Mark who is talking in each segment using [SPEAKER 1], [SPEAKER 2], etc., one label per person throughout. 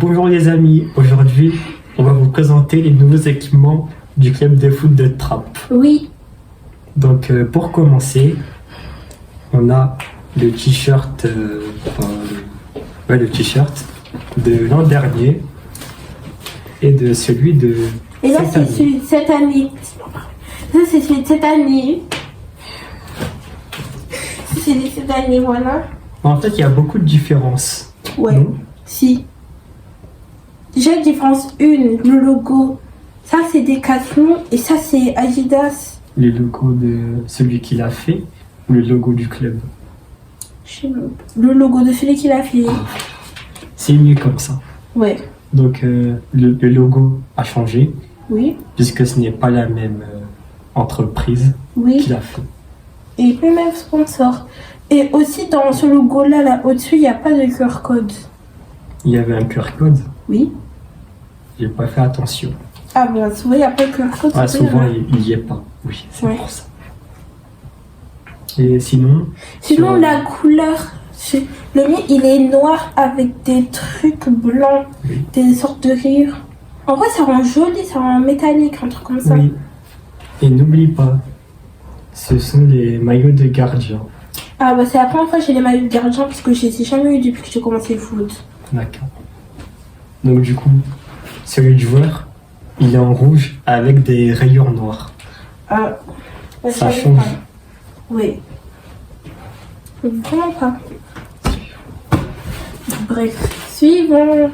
[SPEAKER 1] bonjour les amis, aujourd'hui on va vous présenter les nouveaux équipements du club de foot de Trappes.
[SPEAKER 2] Oui.
[SPEAKER 1] Donc pour commencer, on a le t-shirt le t-shirt de l'an dernier et de celui de
[SPEAKER 2] Et là
[SPEAKER 1] cette
[SPEAKER 2] c'est
[SPEAKER 1] année.
[SPEAKER 2] celui de cette année. Ça c'est celui de cette année. C'est celui de cette année, voilà.
[SPEAKER 1] En fait, il y a beaucoup de différences.
[SPEAKER 2] Ouais.
[SPEAKER 1] Non.
[SPEAKER 2] Si. Déjà différence une, le logo. Ça c'est Decathlon et ça c'est Adidas.
[SPEAKER 1] Les logos de celui qui l'a fait ou le logo du club.
[SPEAKER 2] Je sais pas. Le logo de celui qui l'a fait.
[SPEAKER 1] C'est mieux comme ça.
[SPEAKER 2] Ouais.
[SPEAKER 1] Donc le logo a changé
[SPEAKER 2] Oui.
[SPEAKER 1] puisque ce n'est pas la même entreprise qui
[SPEAKER 2] Oui.
[SPEAKER 1] l'a fait.
[SPEAKER 2] Et le même sponsor. Et aussi dans ce logo là au-dessus, il n'y a pas de QR code.
[SPEAKER 1] Il y avait un QR code,
[SPEAKER 2] Oui.
[SPEAKER 1] j'ai pas fait attention.
[SPEAKER 2] Ah bah souvent il n'y a pas de QR code.
[SPEAKER 1] Ah,
[SPEAKER 2] souvent,
[SPEAKER 1] souvent
[SPEAKER 2] il y en a.
[SPEAKER 1] il y est pas. Oui, c'est
[SPEAKER 2] Ouais.
[SPEAKER 1] pour ça. Et sinon,
[SPEAKER 2] Sinon
[SPEAKER 1] sur-
[SPEAKER 2] la couleur, le mien il est noir avec des trucs blancs,
[SPEAKER 1] Oui.
[SPEAKER 2] des sortes de rayures. En vrai ça rend joli, ça rend métallique, un truc comme ça.
[SPEAKER 1] Oui. Et n'oublie pas, ce sont les maillots de gardien.
[SPEAKER 2] Ah bah c'est la première fois que j'ai les maillots de gardien parce que je les ai jamais eu depuis que j'ai commencé le foot.
[SPEAKER 1] D'accord. Donc du coup, celui du joueur, il est en rouge avec des rayures noires.
[SPEAKER 2] Ah, bah,
[SPEAKER 1] Ça
[SPEAKER 2] je savais
[SPEAKER 1] change.
[SPEAKER 2] pas. Oui. Vraiment pas. Bref, suivant.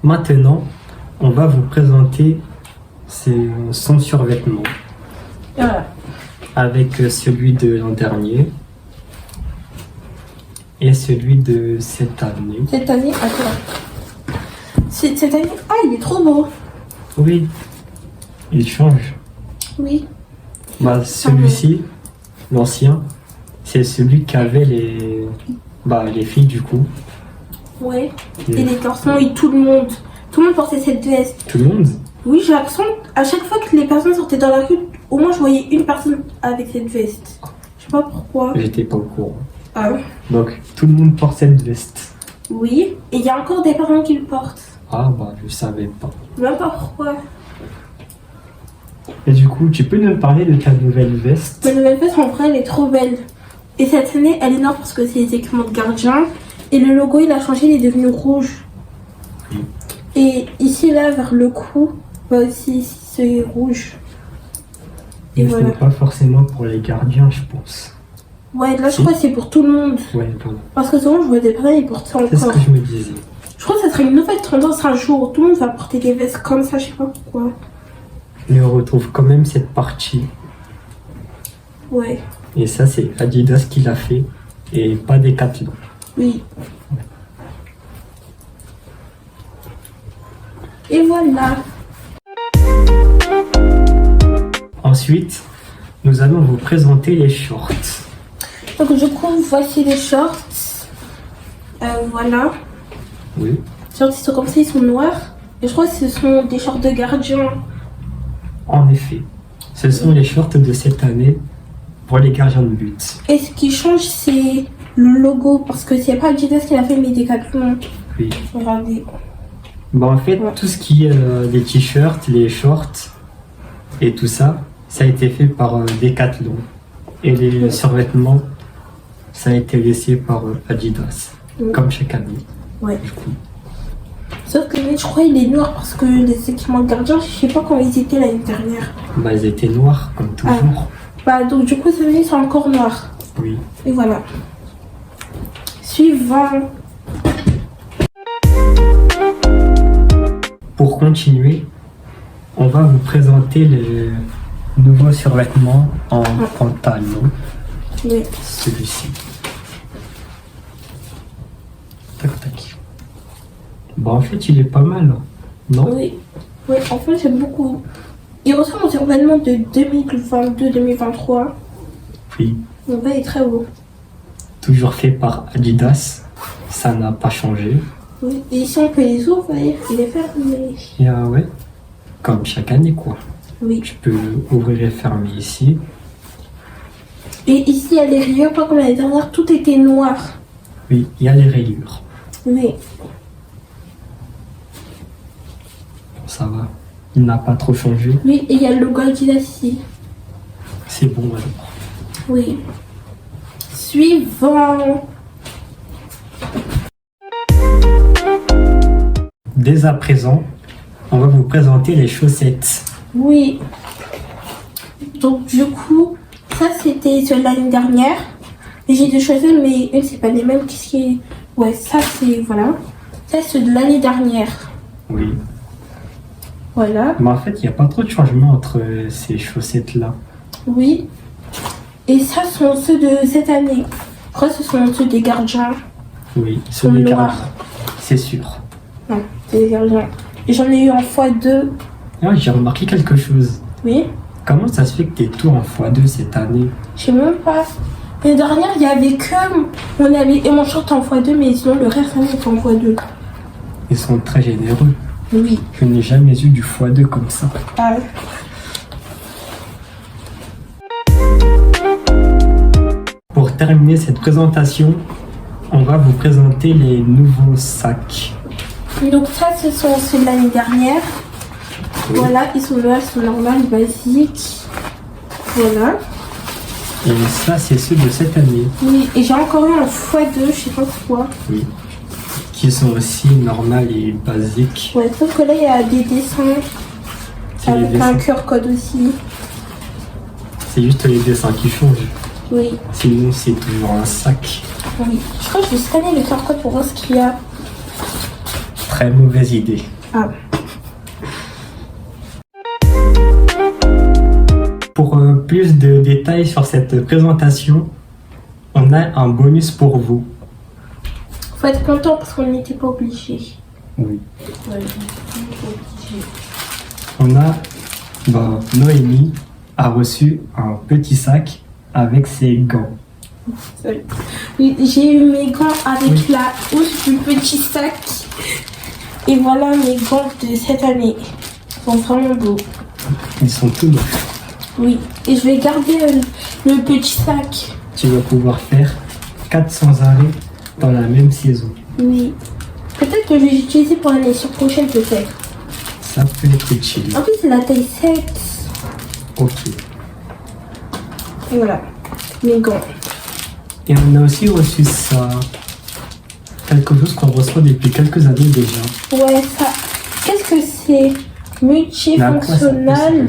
[SPEAKER 1] Maintenant, on va vous présenter son survêtement
[SPEAKER 2] Voilà.
[SPEAKER 1] avec celui de l'an dernier et celui de cette année.
[SPEAKER 2] Cette année, attends. Cette année, ah il est trop beau.
[SPEAKER 1] Oui, il change.
[SPEAKER 2] Oui.
[SPEAKER 1] Bah, celui-ci, l'ancien, c'est celui qu'avaient les filles du coup.
[SPEAKER 2] Ouais.
[SPEAKER 1] Et
[SPEAKER 2] Et les garçons et tout le monde. Tout le monde portait cette veste.
[SPEAKER 1] tout le monde.
[SPEAKER 2] Oui, j'ai l'impression à chaque fois que les personnes sortaient dans la rue, au moins je voyais une personne avec cette veste. Je sais pas pourquoi.
[SPEAKER 1] J'étais pas au courant.
[SPEAKER 2] Ah
[SPEAKER 1] Donc tout le monde porte cette veste.
[SPEAKER 2] oui. Et il y a encore des parents qui le portent.
[SPEAKER 1] Ah bah je savais pas.
[SPEAKER 2] Je sais même pas pourquoi.
[SPEAKER 1] Et du coup, tu peux nous parler de ta nouvelle veste?
[SPEAKER 2] Ma nouvelle veste en vrai elle est trop belle. Et cette année elle est noire parce que c'est les équipements de gardien. Et le logo il a changé, il est devenu rouge.
[SPEAKER 1] Oui.
[SPEAKER 2] Et ici là vers le cou, bah aussi ici c'est rouge. Et
[SPEAKER 1] Mais ce
[SPEAKER 2] voilà.
[SPEAKER 1] n'est pas forcément pour les gardiens, je pense.
[SPEAKER 2] Ouais, là je
[SPEAKER 1] Si.
[SPEAKER 2] crois que c'est pour tout le monde.
[SPEAKER 1] Ouais, pardon.
[SPEAKER 2] Parce que souvent je vois des personnes ils portent ça
[SPEAKER 1] C'est ce
[SPEAKER 2] encore.
[SPEAKER 1] que je me disais.
[SPEAKER 2] Je crois que ça serait une nouvelle tendance un jour. Tout le monde va porter des vestes comme ça, je sais pas pourquoi.
[SPEAKER 1] Mais on retrouve quand même cette partie.
[SPEAKER 2] Ouais,
[SPEAKER 1] Et ça, c'est Adidas qui l'a fait et pas Decathlon.
[SPEAKER 2] oui. Et voilà.
[SPEAKER 1] Ensuite, nous allons vous présenter les shorts.
[SPEAKER 2] Donc du coup, voici les shorts. Voilà.
[SPEAKER 1] Oui.
[SPEAKER 2] Les shorts, ils sont comme ça, ils sont noirs. Et je crois que ce sont des shorts de gardien.
[SPEAKER 1] En effet, ce sont les shorts de cette année pour les gardiens de but.
[SPEAKER 2] Et ce qui change, c'est le logo. Parce que c'est pas Adidas qui l'a fait, mais Decathlon.
[SPEAKER 1] Oui.
[SPEAKER 2] Regardez.
[SPEAKER 1] Bah en fait,
[SPEAKER 2] Ouais.
[SPEAKER 1] tout ce qui est les t-shirts, les shorts et tout ça, ça a été fait par Decathlon. Et les
[SPEAKER 2] Ouais.
[SPEAKER 1] survêtements, ça a été laissé par Adidas,
[SPEAKER 2] Ouais.
[SPEAKER 1] comme chaque année.
[SPEAKER 2] Ouais.
[SPEAKER 1] Du coup.
[SPEAKER 2] Sauf que je crois qu'il est noir parce que les équipements de gardien, je sais pas comment ils étaient l'année dernière.
[SPEAKER 1] Bah, ils étaient noirs, comme toujours.
[SPEAKER 2] Bah donc du coup, ceux-là, ils sont encore noirs.
[SPEAKER 1] Oui.
[SPEAKER 2] Et voilà. Suivant.
[SPEAKER 1] Pour continuer, on va vous présenter les nouveaux survêtements en pantalon.
[SPEAKER 2] Oui.
[SPEAKER 1] Celui-ci. Tac, tac. Bah, en fait, il est pas mal, non?
[SPEAKER 2] Oui. Oui, en fait, j'aime beaucoup. Il ressemble au survêtement de 2022-2023.
[SPEAKER 1] Oui.
[SPEAKER 2] Mon verre est très beau.
[SPEAKER 1] Toujours fait par Adidas. Ça n'a pas changé.
[SPEAKER 2] Oui. Et ici, on peut les ouvrir. Il est fermé.
[SPEAKER 1] Et ouais, comme chaque année, quoi.
[SPEAKER 2] Oui.
[SPEAKER 1] Tu peux ouvrir et fermer ici.
[SPEAKER 2] Et ici, il y a des rayures, pas comme l'année dernière, tout était noir.
[SPEAKER 1] Oui, il y a les rayures.
[SPEAKER 2] Oui.
[SPEAKER 1] Ça va. Il n'a pas trop changé.
[SPEAKER 2] Oui, et il y a le logo Adidas ici.
[SPEAKER 1] C'est bon alors.
[SPEAKER 2] Oui. Suivant.
[SPEAKER 1] Dès à présent, on va vous présenter les chaussettes.
[SPEAKER 2] Oui. Donc du coup, ça c'était sur l'année dernière. J'ai deux chaussettes, mais une c'est pas les mêmes. Qu'est-ce qui est... Ouais, ça c'est... Voilà. Ça c'est de l'année dernière.
[SPEAKER 1] Oui.
[SPEAKER 2] Voilà.
[SPEAKER 1] Mais en fait, il n'y a pas trop de changement entre ces chaussettes-là.
[SPEAKER 2] Oui. Et ça sont ceux de cette année. Je crois que ce sont ceux des gardiens.
[SPEAKER 1] Oui,
[SPEAKER 2] Sont
[SPEAKER 1] celui
[SPEAKER 2] noirs.
[SPEAKER 1] c'est sûr.
[SPEAKER 2] Non, c'est des gardiens. Et j'en ai eu en x2.
[SPEAKER 1] Ah, j'ai remarqué quelque chose.
[SPEAKER 2] Oui.
[SPEAKER 1] Comment ça se fait que tu es tout en x2 cette année?
[SPEAKER 2] Je sais même pas. L'année dernière, il y avait que et mon short en x2, mais sinon le reste, ça est en x2.
[SPEAKER 1] Ils sont très généreux.
[SPEAKER 2] Oui.
[SPEAKER 1] Je n'ai jamais eu du x2 comme ça.
[SPEAKER 2] Ah.
[SPEAKER 1] Pour terminer cette présentation, on va vous présenter les nouveaux sacs.
[SPEAKER 2] Donc ça, ce sont ceux de l'année dernière.
[SPEAKER 1] Oui.
[SPEAKER 2] Voilà, ils sont là, ils sont normaux, basiques. Voilà.
[SPEAKER 1] Et ça, c'est ceux de cette année.
[SPEAKER 2] Oui, et j'ai encore eu en x2, je sais pas pourquoi.
[SPEAKER 1] Oui. Qui sont aussi normales et basiques.
[SPEAKER 2] Ouais, sauf que là, il y a des dessins.
[SPEAKER 1] C'est les
[SPEAKER 2] Avec un
[SPEAKER 1] dessins.
[SPEAKER 2] QR code aussi.
[SPEAKER 1] C'est juste les dessins qui changent.
[SPEAKER 2] Oui,
[SPEAKER 1] Sinon, c'est toujours un sac.
[SPEAKER 2] oui. Je crois que je vais scanner le QR code pour voir ce qu'il y a.
[SPEAKER 1] Très mauvaise idée.
[SPEAKER 2] Ah.
[SPEAKER 1] Pour plus de détails sur cette présentation, on a un bonus pour vous.
[SPEAKER 2] Faut être content parce qu'on n'était pas obligé.
[SPEAKER 1] Oui.
[SPEAKER 2] Ouais, on n'était pas obligé.
[SPEAKER 1] On a, Noémie a reçu un petit sac avec ses gants.
[SPEAKER 2] Oui, j'ai eu mes gants avec la housse du petit sac. Et voilà mes gants de cette année. Ils sont vraiment beaux.
[SPEAKER 1] Ils sont tout neufs.
[SPEAKER 2] Oui, et je vais garder le petit sac.
[SPEAKER 1] Tu vas pouvoir faire 400 arrêts dans la même saison.
[SPEAKER 2] Oui. Peut-être que je vais l'utiliser pour l'année prochaine, peut-être.
[SPEAKER 1] Ça peut être utile.
[SPEAKER 2] En plus, c'est la taille 7.
[SPEAKER 1] Ok.
[SPEAKER 2] Et voilà, mes gants.
[SPEAKER 1] Et on a aussi reçu ça. Quelque chose qu'on reçoit depuis quelques années déjà.
[SPEAKER 2] Ouais, ça. Qu'est-ce que c'est? Multifonctionnal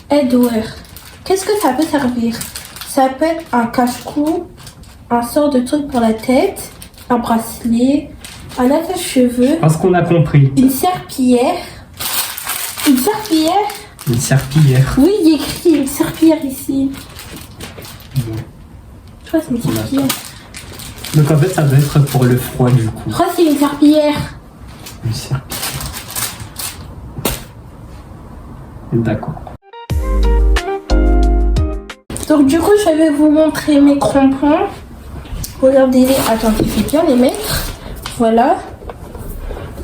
[SPEAKER 2] headwear. Qu'est-ce que ça peut servir? Ça peut être un cache-cou, un sort de truc pour la tête, un bracelet, un attache-cheveux,
[SPEAKER 1] Parce qu'on a compris.
[SPEAKER 2] une serpillière. Une serpillière?
[SPEAKER 1] Une serpillière.
[SPEAKER 2] Oui, il y a écrit une serpillière ici.
[SPEAKER 1] Bon.
[SPEAKER 2] Je crois que c'est une serpillière.
[SPEAKER 1] Donc en fait, ça doit être pour le froid du coup.
[SPEAKER 2] Je crois que c'est une serpillière.
[SPEAKER 1] Une serpillière. D'accord.
[SPEAKER 2] Donc du coup, je vais vous montrer mes crampons. Regardez-les. Attends, il fait bien les mettre. Voilà.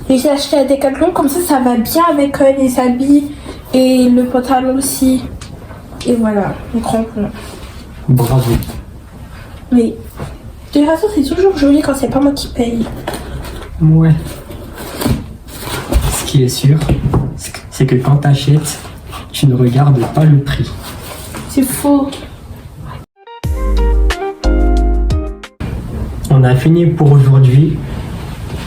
[SPEAKER 2] Et j'ai acheté à Decathlon, comme ça va bien avec les habits et le pantalon aussi. Et voilà, mes crampons.
[SPEAKER 1] Bravo.
[SPEAKER 2] Mais de toute façon, c'est toujours joli quand c'est pas moi qui paye.
[SPEAKER 1] Ouais. Ce qui est sûr, c'est que quand t'achètes, tu ne regardes pas le prix.
[SPEAKER 2] C'est faux.
[SPEAKER 1] On a fini pour aujourd'hui.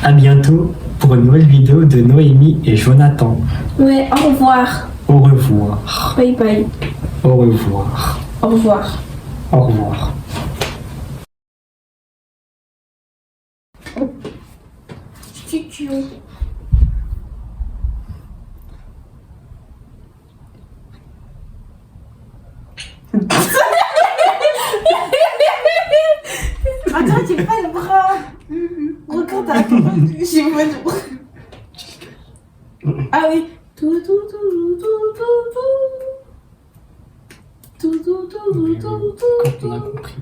[SPEAKER 1] À bientôt pour une nouvelle vidéo de Noémie et Jonathan.
[SPEAKER 2] Ouais, au revoir.
[SPEAKER 1] Au revoir.
[SPEAKER 2] Bye bye.
[SPEAKER 1] Au revoir.
[SPEAKER 2] Au revoir.
[SPEAKER 1] Au revoir.
[SPEAKER 2] Tutu. Attends, j'ai pas le bras. Regarde, attends, j'ai pas le bras. Ah oui. Tout, tout, tout, tout, tout, tout. Tout, tout, tout, tout, tout,
[SPEAKER 1] Quand on a compris.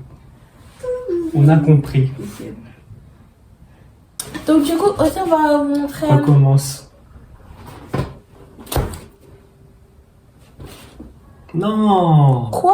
[SPEAKER 1] On a compris.
[SPEAKER 2] Donc du coup, aussi on va vous montrer
[SPEAKER 1] On commence. Non.
[SPEAKER 2] quoi.